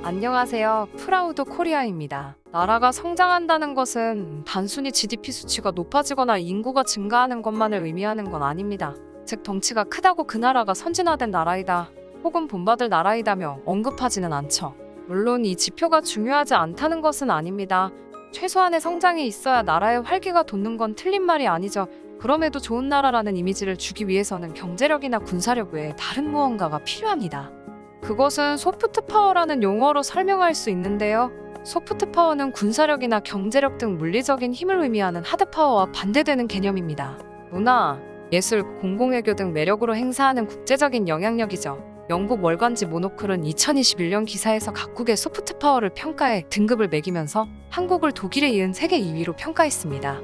안녕하세요. 프라우드 코리아입니다. 나라가 성장한다는 것은 단순히 GDP 수치가 높아지거나 인구가 증가하는 것만을 의미하는 건 아닙니다. 즉 덩치가 크다고 그 나라가 선진화된 나라이다 혹은 본받을 나라이다며 언급하지는 않죠. 물론 이 지표가 중요하지 않다는 것은 아닙니다. 최소한의 성장이 있어야 나라의 활기가 돋는 건 틀린 말이 아니죠. 그럼에도 좋은 나라라는 이미지를 주기 위해서는 경제력이나 군사력 외에 다른 무언가가 필요합니다. 그것은 소프트 파워라는 용어로 설명할 수 있는데요. 소프트 파워는 군사력이나 경제력 등 물리적인 힘을 의미하는 하드 파워와 반대되는 개념입니다. 문화, 예술, 공공외교 등 매력으로 행사하는 국제적인 영향력이죠. 영국 월간지 모노클은 2021년 기사에서 각국의 소프트 파워를 평가해 등급을 매기면서 한국을 독일에 이은 세계 2위로 평가했습니다.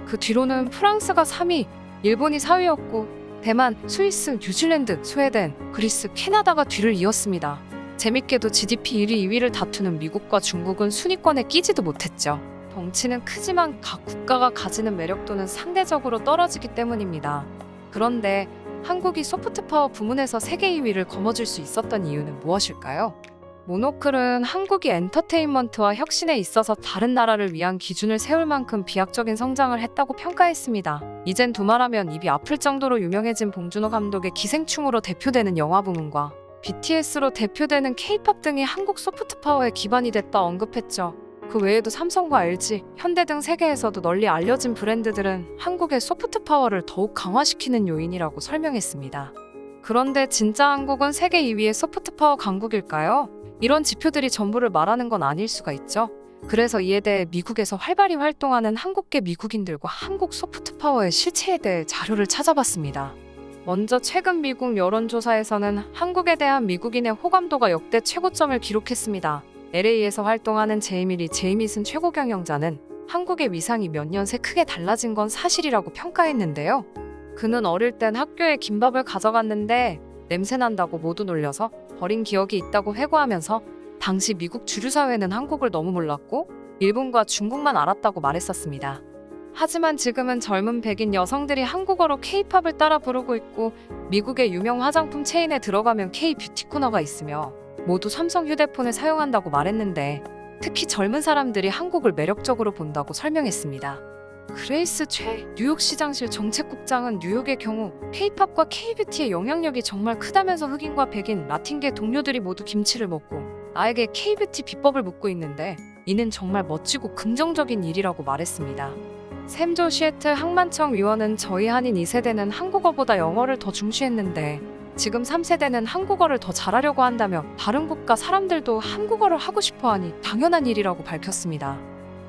그 뒤로는 프랑스가 3위, 일본이 4위였고 대만, 스위스, 뉴질랜드, 스웨덴, 그리스, 캐나다가 뒤를 이었습니다. 재밌게도 GDP 1위, 2위를 다투는 미국과 중국은 순위권에 끼지도 못했죠. 덩치는 크지만 각 국가가 가지는 매력도는 상대적으로 떨어지기 때문입니다. 그런데 한국이 소프트파워 부문에서 세계 2위를 거머쥘 수 있었던 이유는 무엇일까요? 모노클은 한국이 엔터테인먼트와 혁신에 있어서 다른 나라를 위한 기준을 세울 만큼 비약적인 성장을 했다고 평가했습니다. 이젠 두말하면 입이 아플 정도로 유명해진 봉준호 감독의 기생충으로 대표되는 영화 부문과 BTS로 대표되는 K-팝 등이 한국 소프트파워의 기반이 됐다 언급했죠. 그 외에도 삼성과 LG, 현대 등 세계에서도 널리 알려진 브랜드들은 한국의 소프트파워를 더욱 강화시키는 요인이라고 설명했습니다. 그런데 진짜 한국은 세계 2위의 소프트파워 강국일까요? 이런 지표들이 전부를 말하는 건 아닐 수가 있죠. 그래서 이에 대해 미국에서 활발히 활동하는 한국계 미국인들과 한국 소프트파워의 실체에 대해 자료를 찾아봤습니다. 먼저 최근 미국 여론조사에서는 한국에 대한 미국인의 호감도가 역대 최고점을 기록했습니다. LA에서 활동하는 제이미 제이미슨 최고 경영자는 한국의 위상이 몇 년 새 크게 달라진 건 사실이라고 평가했는데요. 그는 어릴 땐 학교에 김밥을 가져갔는데 냄새난다고 모두 놀려서 버린 기억이 있다고 회고하면서 당시 미국 주류 사회는 한국을 너무 몰랐고 일본과 중국만 알았다고 말했었습니다. 하지만 지금은 젊은 백인 여성들이 한국어로 K-팝을 따라 부르고 있고 미국의 유명 화장품 체인에 들어가면 K-뷰티 코너가 있으며 모두 삼성 휴대폰을 사용한다고 말했는데 특히 젊은 사람들이 한국을 매력적으로 본다고 설명했습니다. 그레이스 최 뉴욕시장실 정책국장은 뉴욕의 경우 K-팝과 K-뷰티의 영향력이 정말 크다면서 흑인과 백인, 라틴계 동료들이 모두 김치를 먹고 나에게 K-뷰티 비법을 묻고 있는데 이는 정말 멋지고 긍정적인 일이라고 말했습니다. 샘조 시애틀 항만청 위원은 저희 한인 2세대는 한국어보다 영어를 더 중시했는데 지금 3세대는 한국어를 더 잘하려고 한다며 다른 국가 사람들도 한국어를 하고 싶어하니 당연한 일이라고 밝혔습니다.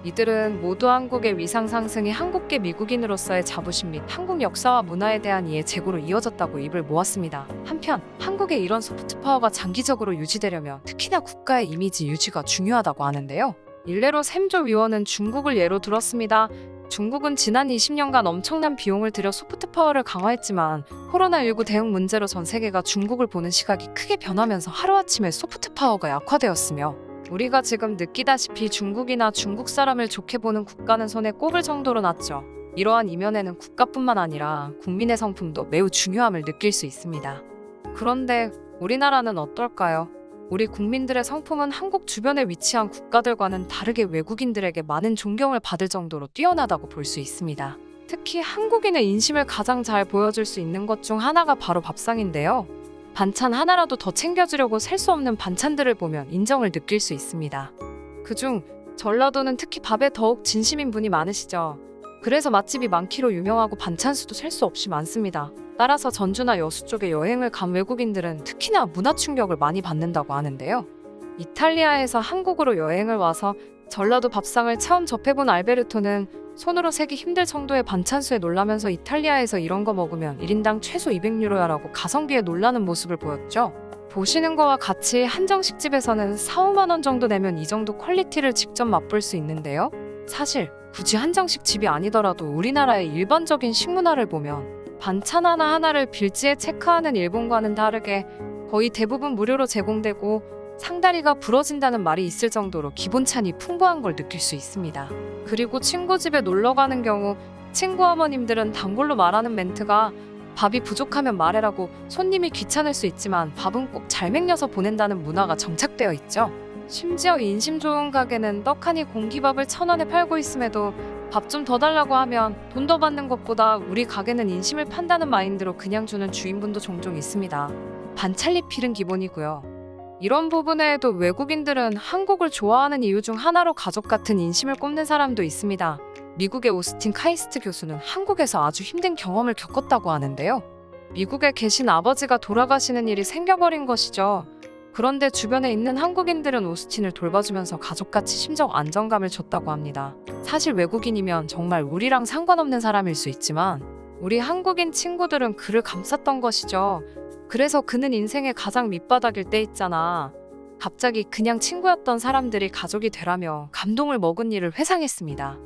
이들은 모두 한국의 위상 상승이 한국계 미국인으로서의 자부심 및 한국 역사와 문화에 대한 이해 제고로 이어졌다고 입을 모았습니다. 한편 한국의 이런 소프트파워가 장기적으로 유지되려면 특히나 국가의 이미지 유지가 중요하다고 하는데요. 일례로 샘조 위원은 중국을 예로 들었습니다. 중국은 지난 20년간 엄청난 비용을 들여 소프트파워를 강화했지만 코로나19 대응 문제로 전 세계가 중국을 보는 시각이 크게 변하면서 하루아침에 소프트파워가 약화되었으며 우리가 지금 느끼다시피 중국이나 중국 사람을 좋게 보는 국가는 손에 꼽을 정도로 낮죠. 이러한 이면에는 국가뿐만 아니라 국민의 성품도 매우 중요함을 느낄 수 있습니다. 그런데 우리나라는 어떨까요? 우리 국민들의 성품은 한국 주변에 위치한 국가들과는 다르게 외국인들에게 많은 존경을 받을 정도로 뛰어나다고 볼 수 있습니다. 특히 한국인의 인심을 가장 잘 보여줄 수 있는 것 중 하나가 바로 밥상인데요. 반찬 하나라도 더 챙겨주려고 셀 수 없는 반찬들을 보면 인정을 느낄 수 있습니다. 그중 전라도는 특히 밥에 더욱 진심인 분이 많으시죠. 그래서 맛집이 많기로 유명하고 반찬 수도 셀 수 없이 많습니다. 따라서 전주나 여수 쪽에 여행을 간 외국인들은 특히나 문화 충격을 많이 받는다고 하는데요. 이탈리아에서 한국으로 여행을 와서 전라도 밥상을 처음 접해본 알베르토는 손으로 세기 힘들 정도의 반찬수에 놀라면서 이탈리아에서 이런 거 먹으면 1인당 최소 200유로야 라고 가성비에 놀라는 모습을 보였죠. 보시는 거와 같이 한정식집에서는 4, 5만 원 정도 내면 이 정도 퀄리티를 직접 맛볼 수 있는데요. 사실 굳이 한정식 집이 아니더라도 우리나라의 일반적인 식문화를 보면 반찬 하나하나를 빌지에 체크하는 일본과는 다르게 거의 대부분 무료로 제공되고 상다리가 부러진다는 말이 있을 정도로 기본찬이 풍부한 걸 느낄 수 있습니다. 그리고 친구 집에 놀러 가는 경우 친구 어머님들은 단골로 말하는 멘트가 밥이 부족하면 말해라고 손님이 귀찮을 수 있지만 밥은 꼭 잘 먹여서 보낸다는 문화가 정착되어 있죠. 심지어 인심 좋은 가게는 떡하니 공기밥을 1,000원에 팔고 있음에도 밥 좀 더 달라고 하면 돈 더 받는 것보다 우리 가게는 인심을 판다는 마인드로 그냥 주는 주인분도 종종 있습니다. 반찰리필은 기본이고요. 이런 부분에도 외국인들은 한국을 좋아하는 이유 중 하나로 가족 같은 인심을 꼽는 사람도 있습니다. 미국의 오스틴 카이스트 교수는 한국에서 아주 힘든 경험을 겪었다고 하는데요. 미국에 계신 아버지가 돌아가시는 일이 생겨버린 것이죠. 그런데 주변에 있는 한국인들은 오스틴을 돌봐주면서 가족같이 심적 안정감을 줬다고 합니다. 사실 외국인이면 정말 우리랑 상관없는 사람일 수 있지만 우리 한국인 친구들은 그를 감쌌던 것이죠. 그래서 그는 인생의 가장 밑바닥일 때 있잖아. 갑자기 그냥 친구였던 사람들이 가족이 되라며 감동을 먹은 일을 회상했습니다.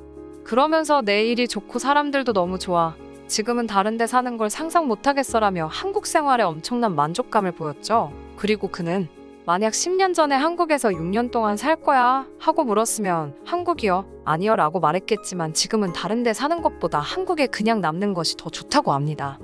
그러면서 내 일이 좋고 사람들도 너무 좋아. 지금은 다른 데 사는 걸 상상 못하겠어라며 한국 생활에 엄청난 만족감을 보였죠. 그리고 그는 만약 10년 전에 한국에서 6년 동안 살 거야 하고 물었으면 한국이요? 아니요 라고 말했겠지만 지금은 다른 데 사는 것보다 한국에 그냥 남는 것이 더 좋다고 합니다.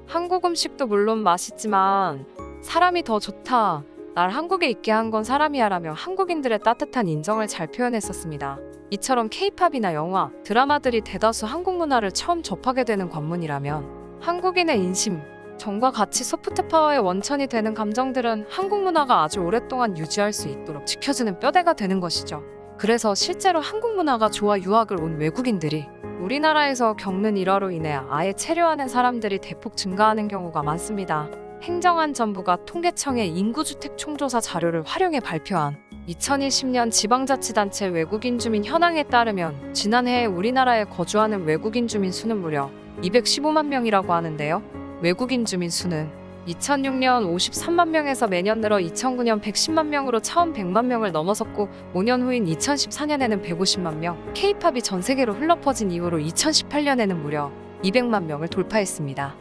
한국 음식도 물론 맛있지만 사람이 더 좋다. 날 한국에 있게 한 건 사람이야 라며 한국인들의 따뜻한 인정을 잘 표현했었습니다. 이처럼 K-팝이나 영화, 드라마들이 대다수 한국 문화를 처음 접하게 되는 관문이라면 한국인의 인심, 정과 가치, 소프트파워의 원천이 되는 감정들은 한국 문화가 아주 오랫동안 유지할 수 있도록 지켜주는 뼈대가 되는 것이죠. 그래서 실제로 한국 문화가 좋아 유학을 온 외국인들이 우리나라에서 겪는 일화로 인해 아예 체류하는 사람들이 대폭 증가하는 경우가 많습니다. 행정안전부가 통계청의 인구주택 총조사 자료를 활용해 발표한 2020년 지방자치단체 외국인 주민 현황에 따르면 지난해 우리나라에 거주하는 외국인 주민 수는 무려 215만 명이라고 하는데요. 외국인 주민 수는 2006년 53만 명에서 매년 늘어 2009년 110만 명으로 처음 100만 명을 넘어섰고 5년 후인 2014년에는 150만 명, K-팝이 전 세계로 흘러퍼진 이후로 2018년에는 무려 200만 명을 돌파했습니다.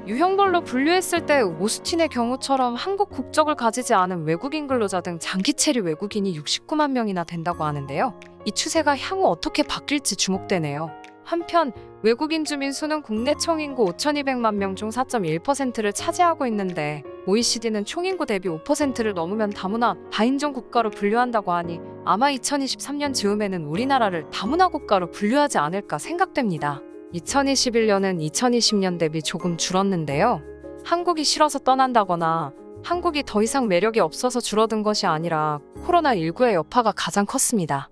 유형별로 분류했을 때 오스틴의 경우처럼 한국 국적을 가지지 않은 외국인 근로자 등 장기 체류 외국인이 69만 명이나 된다고 하는데요. 이 추세가 향후 어떻게 바뀔지 주목되네요. 한편 외국인 주민 수는 국내 총인구 5,200만 명 중 4.1%를 차지하고 있는데 OECD는 총인구 대비 5%를 넘으면 다문화, 다인종 국가로 분류한다고 하니 아마 2023년 즈음에는 우리나라를 다문화 국가로 분류하지 않을까 생각됩니다. 2021년은 2020년 대비 조금 줄었는데요. 한국이 싫어서 떠난다거나 한국이 더 이상 매력이 없어서 줄어든 것이 아니라 코로나19의 여파가 가장 컸습니다.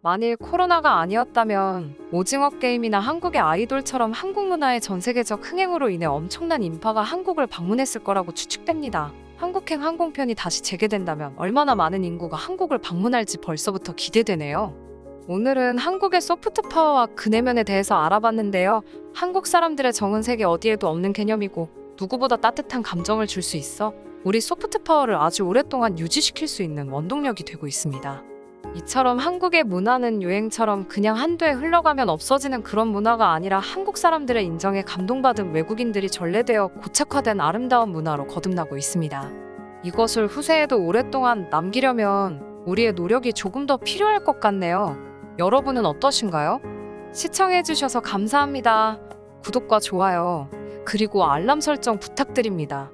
만일 코로나가 아니었다면 오징어 게임이나 한국의 아이돌처럼 한국 문화의 전 세계적 흥행으로 인해 엄청난 인파가 한국을 방문했을 거라고 추측됩니다. 한국행 항공편이 다시 재개된다면 얼마나 많은 인구가 한국을 방문할지 벌써부터 기대되네요. 오늘은 한국의 소프트파워와 그 내면에 대해서 알아봤는데요. 한국 사람들의 정은 세계 어디에도 없는 개념이고 누구보다 따뜻한 감정을 줄 수 있어 우리 소프트파워를 아주 오랫동안 유지시킬 수 있는 원동력이 되고 있습니다. 이처럼 한국의 문화는 유행처럼 그냥 한두 해 흘러가면 없어지는 그런 문화가 아니라 한국 사람들의 인정에 감동받은 외국인들이 전래되어 고착화된 아름다운 문화로 거듭나고 있습니다. 이것을 후세에도 오랫동안 남기려면 우리의 노력이 조금 더 필요할 것 같네요. 여러분은 어떠신가요? 시청해주셔서 감사합니다. 구독과 좋아요, 그리고 알람 설정 부탁드립니다.